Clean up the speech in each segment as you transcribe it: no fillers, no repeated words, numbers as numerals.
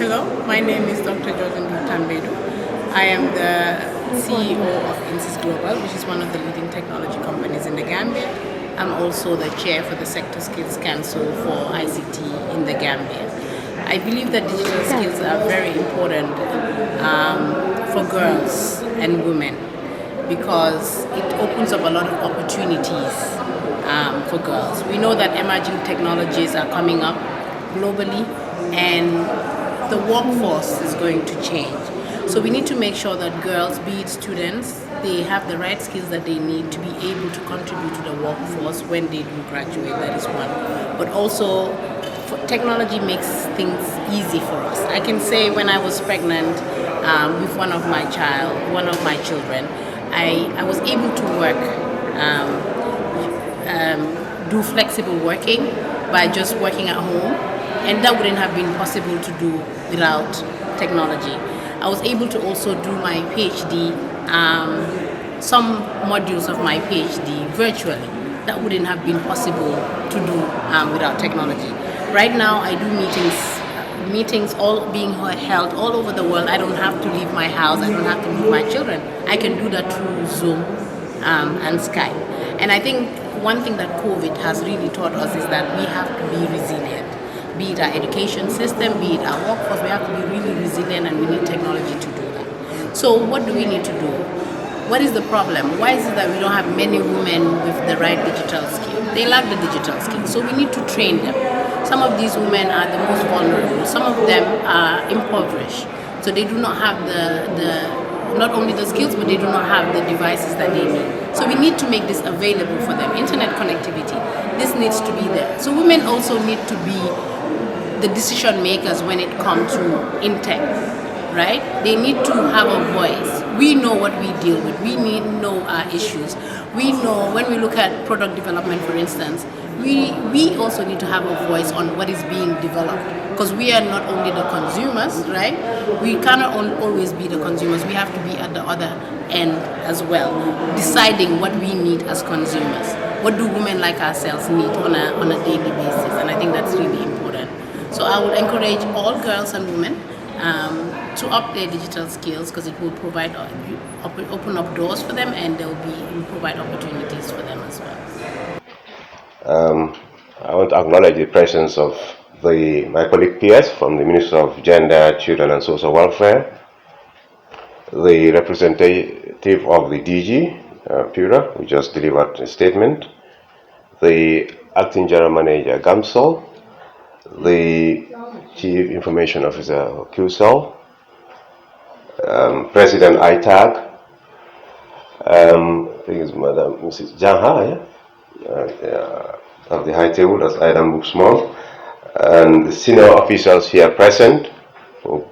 Hello, my name is Dr. Jordan Tambedu. I am the CEO of INSYS Global, which is one of the leading technology companies in the Gambia. I'm also the chair for the Sector Skills Council for ICT in the Gambia. I believe that digital skills are very important for girls and women because it opens up a lot of opportunities for girls. We know that emerging technologies are coming up globally and the workforce is going to change. So we need to make sure that girls, be it students, they have the right skills that they need to be able to contribute to the workforce when they do graduate. That is one. But also, technology makes things easy for us. I can say when I was pregnant with one of my children, I was able to work, do flexible working by just working at home, and that wouldn't have been possible to do without technology. I was able to also do my PhD, some modules of my PhD virtually. That wouldn't have been possible to do without technology. Right now I do meetings all being held all over the world. I don't have to leave my house, I don't have to leave my children. I can do that through Zoom and Skype. And I think one thing that COVID has really taught us is that we have to be resilient. Be it our education system, be it our workforce, we have to be really resilient and we need technology to do that. So what do we need to do? What is the problem? Why is it that we don't have many women with the right digital skill? They lack the digital skill, so we need to train them. Some of these women are the most vulnerable. Some of them are impoverished, so they do not have not only the skills, but they do not have the devices that they need. So we need to make this available for them. Internet connectivity, this needs to be there. So women also need to be the decision makers when it comes to tech, right? They need to have a voice. We know what we deal with. We need to know our issues. We know when we look at product development, for instance, we also need to have a voice on what is being developed, because we are not only the consumers, right? We cannot always be the consumers. We have to be at the other end as well, deciding what we need as consumers. What do women like ourselves need on a daily basis? And I think that's really important. So I would encourage all girls and women to up their digital skills, because it will provide open up doors for them, and it will provide opportunities for them as well. I want to acknowledge the presence of my colleague peers from the Ministry of Gender, Children and Social Welfare, the representative of the DG, Pura, who just delivered a statement, the Acting General Manager, GAMSOL, the Chief Information Officer, QSOL, President ITAG, I think it's Madam Mrs. Janha, of the High Table, that's Adam Buxmore, and the senior officials here present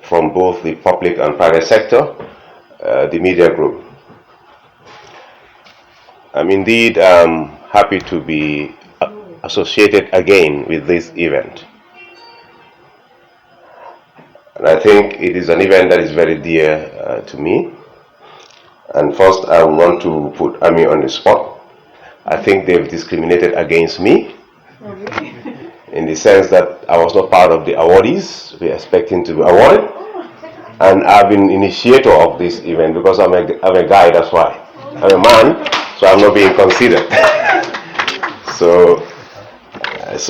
from both the public and private sector, the media group. I'm indeed happy to be associated again with this event. And I think it is an event that is very dear to me. And first, I want to put Ami on the spot. I think they've discriminated against me in the sense that I was not part of the awardees. We're expecting to be awarded. And I've been initiator of this event because I'm a guy, that's why. I'm a man, so I'm not being considered. So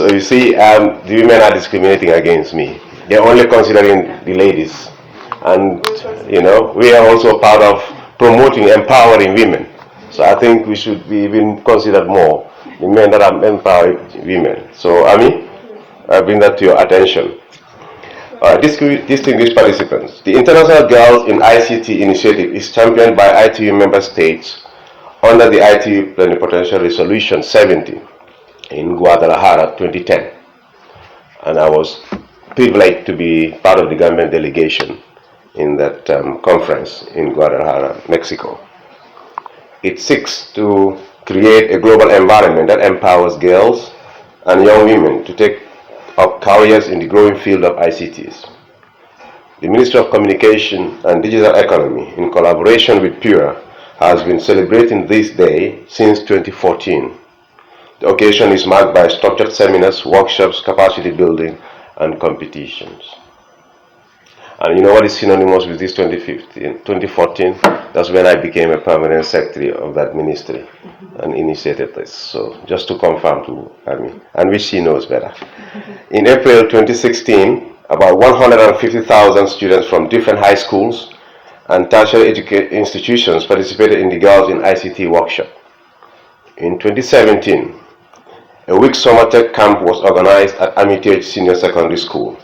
you see, the women are discriminating against me. They're only considering the ladies. And, we are also part of promoting, empowering women. So I think we should be even considered more, the men that are empowering women. So, Ami, I bring that to your attention. Distinguished participants, the International Girls in ICT initiative is championed by ITU member states under the ITU Plenipotentiary Resolution 70 in Guadalajara 2010. And I was privileged to be part of the Gambian delegation in that conference in Guadalajara, Mexico. It seeks to create a global environment that empowers girls and young women to take up careers in the growing field of ICTs. The Ministry of Communication and Digital Economy, in collaboration with Pura, has been celebrating this day since 2014. The occasion is marked by structured seminars, workshops, capacity building, and competitions. And you know what is synonymous with this 2015, 2014? That's when I became a permanent secretary of that ministry and initiated this. So just to confirm to Army, and which she knows better. In April 2016, about 150,000 students from different high schools and tertiary institutions participated in the Girls in ICT workshop. In 2017, a week summer tech camp was organized at Armitage Senior Secondary School,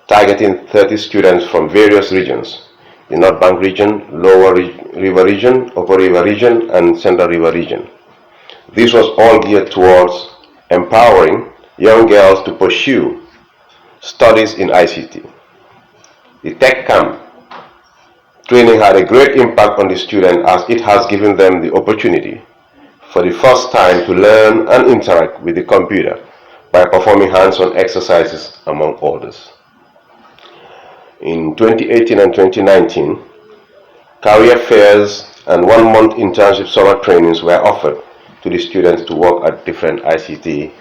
targeting 30 students from various regions: the North Bank region, Lower River region, Upper River region, and Central River region. This was all geared towards empowering young girls to pursue studies in ICT. The tech camp training had a great impact on the students as it has given them the opportunity for the first time to learn and interact with the computer by performing hands-on exercises among others. In 2018 and 2019, career fairs and one-month internship summer trainings were offered to the students to work at different ICT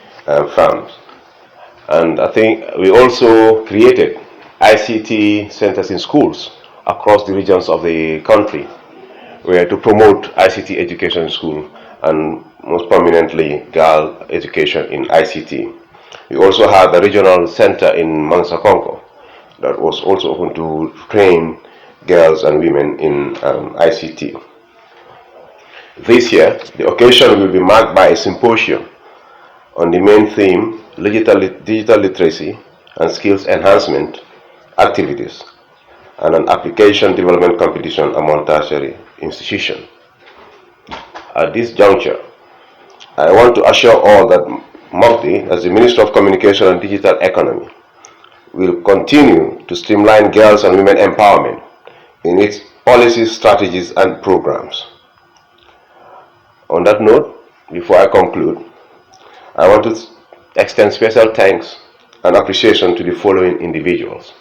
firms. And I think we also created ICT centers in schools across the regions of the country, where to promote ICT education in school and most prominently girl education in ICT. We also had a regional center in Mansakonko that was also open to train girls and women in ICT. This year, the occasion will be marked by a symposium on the main theme, digital literacy and skills enhancement activities, and an application development competition among tertiary institutions. At this juncture, I want to assure all that MOCDI, as the Minister of Communication and Digital Economy, will continue to streamline girls and women empowerment in its policies, strategies, and programs. On that note, before I conclude, I want to extend special thanks and appreciation to the following individuals.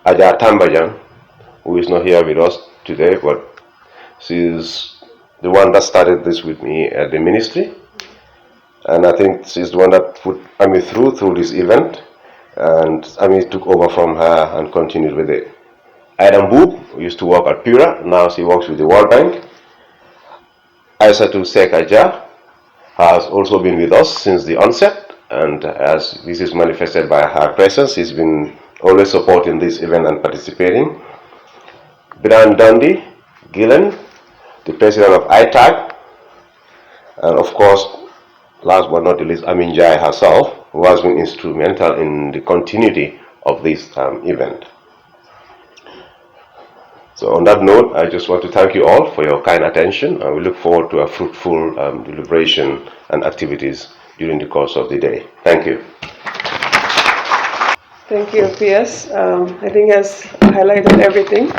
Aja Tambajan, who is not here with us today, but she is the one that started this with me at the ministry, and I think she's the one that put Ami through this event, and Ami took over from her and continued with it. Adam Boop, who used to work at Pura, now she works with the World Bank. Aissatou Sekaja has also been with us since the onset, and as this is manifested by her presence, she's been always supporting this event and participating. Brian Dundee Gillen, the president of ITAG, and of course, last but not the least, Amin Jai herself, who has been instrumental in the continuity of this event. So on that note, I just want to thank you all for your kind attention, and we look forward to a fruitful deliberation and activities during the course of the day. Thank you. Thank you, PS. I think he has highlighted everything.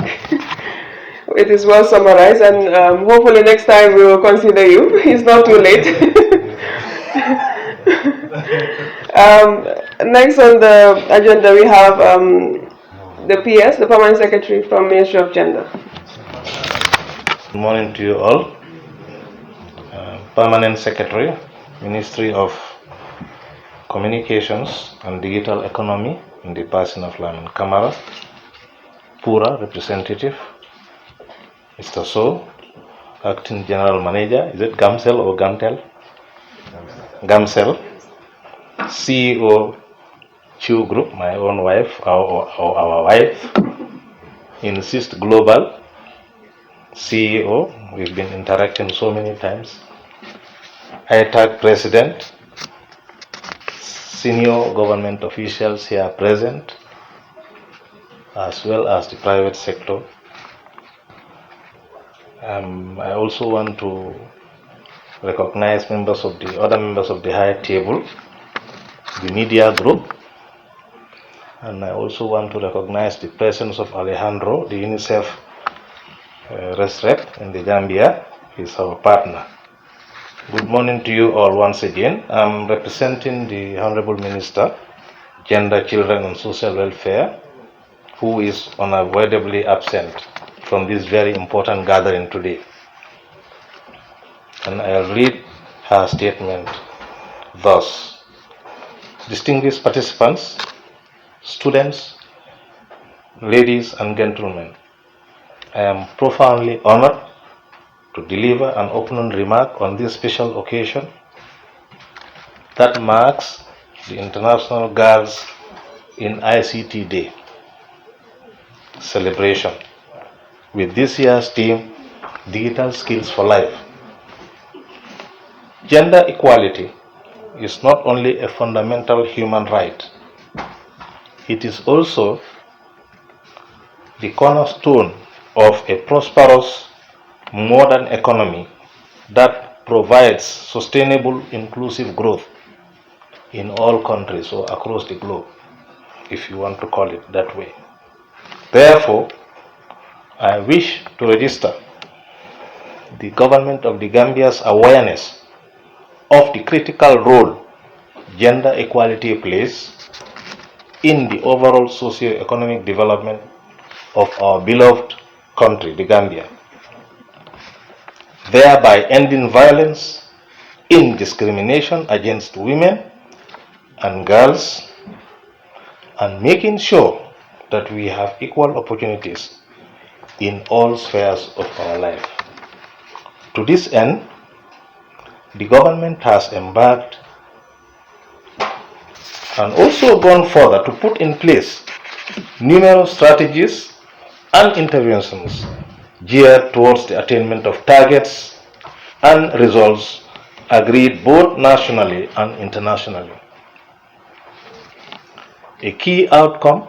It is well summarized, and hopefully next time we will consider you. It's not too late. Next on the agenda, we have the PS, the Permanent Secretary from Ministry of Gender. Good morning to you all. Permanent Secretary, Ministry of Communications and Digital Economy, in the person of Lamin Kamara. Pura, Representative. Mr. So, Acting General Manager, is it Gamcel or Gamtel? Gamcel. CEO, Chu Group, my own wife, our wife. Insist Global, CEO, we've been interacting so many times. ITAG President, senior government officials here present, as well as the private sector. I also want to recognize other members of the high table, the media group, and I also want to recognize the presence of Alejandro, the UNICEF rep in the Gambia. He's our partner. Good morning to you all once again. I'm representing the Honorable Minister, Gender, Children and Social Welfare, who is unavoidably absent from this very important gathering today. And I'll read her statement thus. Distinguished participants, students, ladies and gentlemen, I am profoundly honored to deliver an opening remark on this special occasion that marks the International Girls in ICT Day celebration with this year's theme, Digital Skills for Life. Gender equality is not only a fundamental human right, it is also the cornerstone of a prosperous modern economy that provides sustainable inclusive growth in all countries or across the globe, if you want to call it that way. Therefore, I wish to register the government of the Gambia's awareness of the critical role gender equality plays in the overall socio-economic development of our beloved country, the Gambia, thereby ending violence in discrimination against women and girls and making sure that we have equal opportunities in all spheres of our life. To this end, the government has embarked and also gone further to put in place numerous strategies and interventions geared towards the attainment of targets and results agreed both nationally and internationally. A key outcome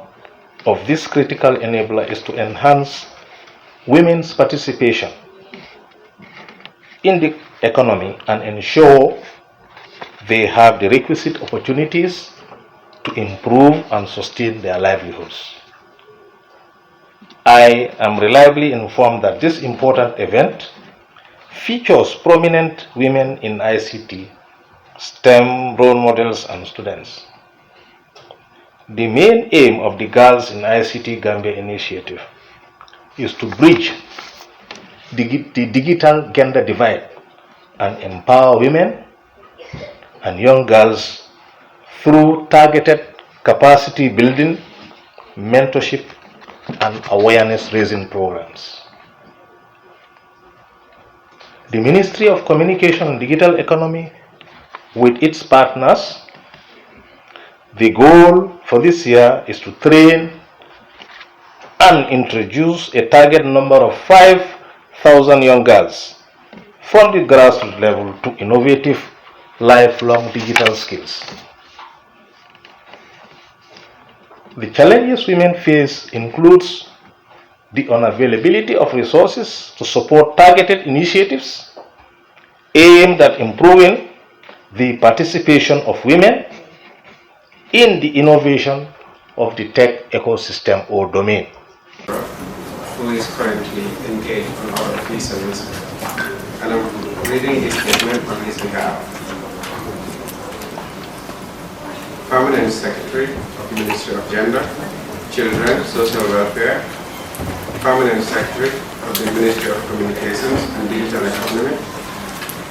of this critical enabler is to enhance women's participation in the economy and ensure they have the requisite opportunities to improve and sustain their livelihoods. I am reliably informed that this important event features prominent women in ICT, STEM role models and students. The main aim of the Girls in ICT Gambia initiative is to bridge the digital gender divide and empower women and young girls through targeted capacity building, mentorship, and awareness raising programs. The Ministry of Communication and Digital Economy, with its partners, the goal for this year is to train and introduce a target number of 5,000 young girls from the grassroots level to innovative lifelong digital skills. The challenges women face includes the unavailability of resources to support targeted initiatives aimed at improving the participation of women in the innovation of the tech ecosystem or domain. Who is currently engaged on our visa service, and I'm reading his statement on his behalf. Permanent Secretary of the Ministry of Gender, Children, Social Welfare, Permanent Secretary of the Ministry of Communications and Digital Economy,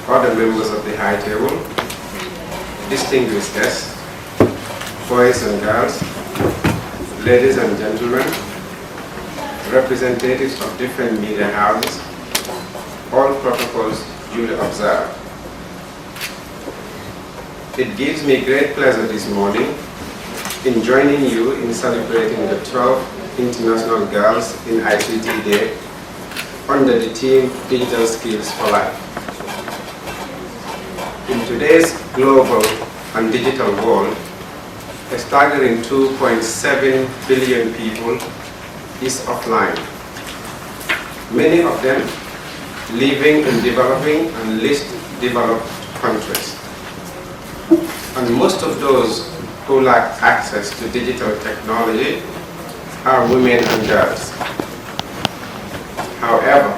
other members of the High Table, distinguished guests, boys and girls, ladies and gentlemen, representatives of different media houses, all protocols duly observed. It gives me great pleasure this morning in joining you in celebrating the 12th International Girls in ICT Day under the theme Digital Skills for Life. In today's global and digital world, a staggering 2.7 billion people is offline. Many of them living in developing and least developed countries. And most of those who lack access to digital technology are women and girls. However,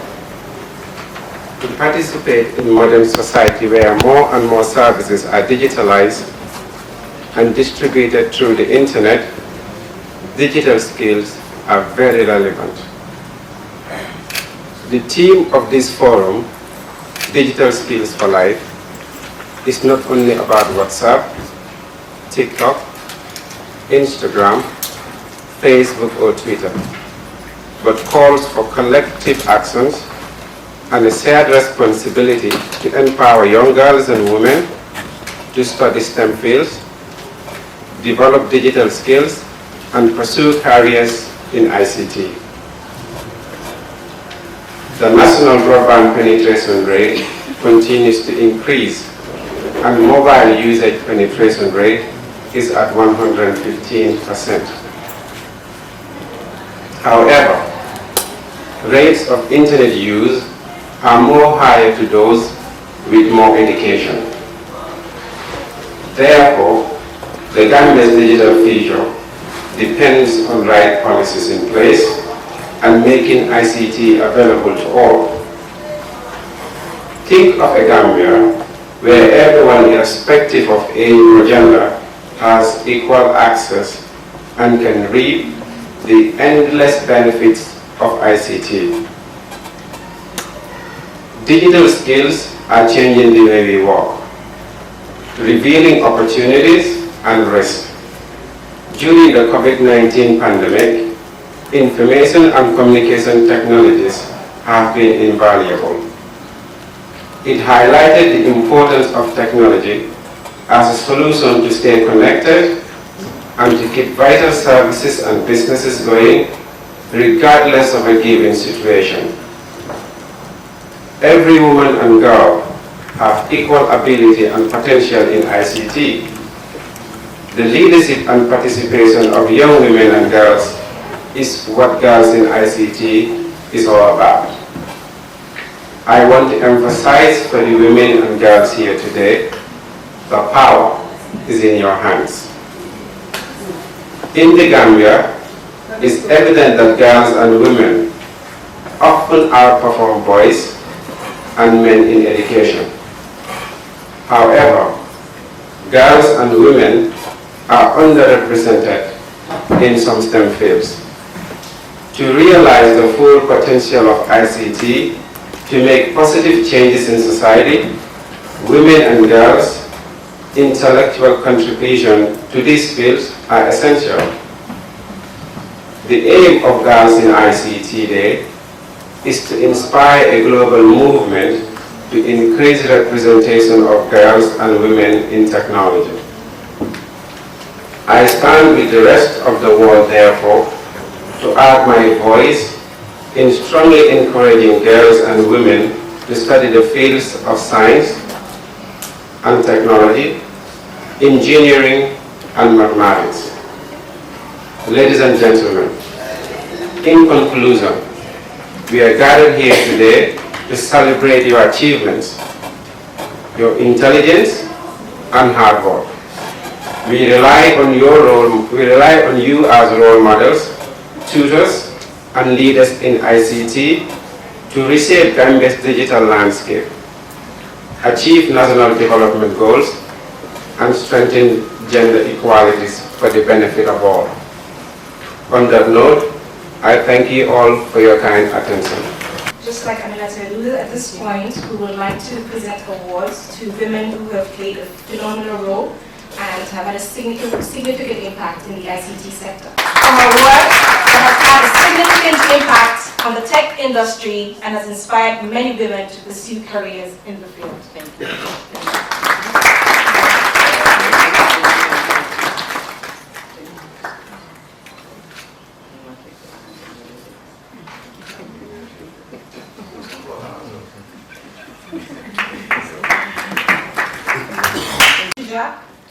to participate in modern society where more and more services are digitalized and distributed through the internet, digital skills are very relevant. The theme of this forum, Digital Skills for Life, is not only about WhatsApp, TikTok, Instagram, Facebook or Twitter, but calls for collective actions and a shared responsibility to empower young girls and women to study STEM fields, develop digital skills, and pursue careers in ICT. The national broadband penetration rate continues to increase, and mobile usage penetration rate is at 115%. However, rates of internet use are more higher to those with more education. Therefore, the Gambia's digital future depends on right policies in place and making ICT available to all. Think of a Gambia where everyone, irrespective of age or gender, has equal access and can reap the endless benefits of ICT. Digital skills are changing the way we work, revealing opportunities and risks. During the COVID-19 pandemic, information and communication technologies have been invaluable. It highlighted the importance of technology as a solution to stay connected and to keep vital services and businesses going regardless of a given situation. Every woman and girl have equal ability and potential in ICT. The leadership and participation of young women and girls is what Girls in ICT is all about. I want to emphasize for the women and girls here today, the power is in your hands. In the Gambia, it's evident that girls and women often outperform boys and men in education. However, girls and women are underrepresented in some STEM fields. To realize the full potential of ICT to make positive changes in society, women and girls' intellectual contribution to these fields are essential. The aim of Girls in ICT Day is to inspire a global movement to increase representation of girls and women in technology. I stand with the rest of the world, therefore, to add my voice in strongly encouraging girls and women to study the fields of science and technology, engineering, and mathematics. Ladies and gentlemen, in conclusion, we are gathered here today to celebrate your achievements, your intelligence, and hard work. We rely on you as role models, tutors, and leaders in ICT to reshape Gambia's digital landscape, achieve national development goals, and strengthen gender equalities for the benefit of all. On that note, I thank you all for your kind attention. Just like Amina said, at this point, we would like to present awards to women who have played a phenomenal role and have had a significant impact in the ICT sector. From a work that has had a significant impact on the tech industry and has inspired many women to pursue careers in the field. Thank you.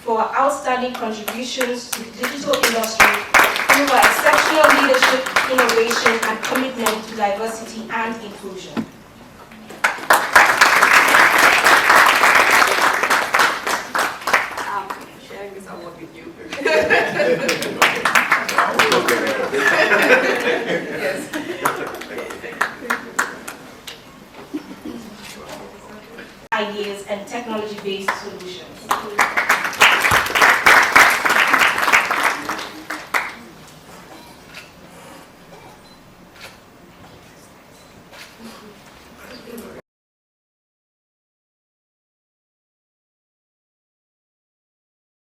For outstanding contributions to the digital industry through her exceptional leadership, innovation, and commitment to diversity and inclusion. I'm sharing this award with you. Yes. Ideas and technology-based solutions.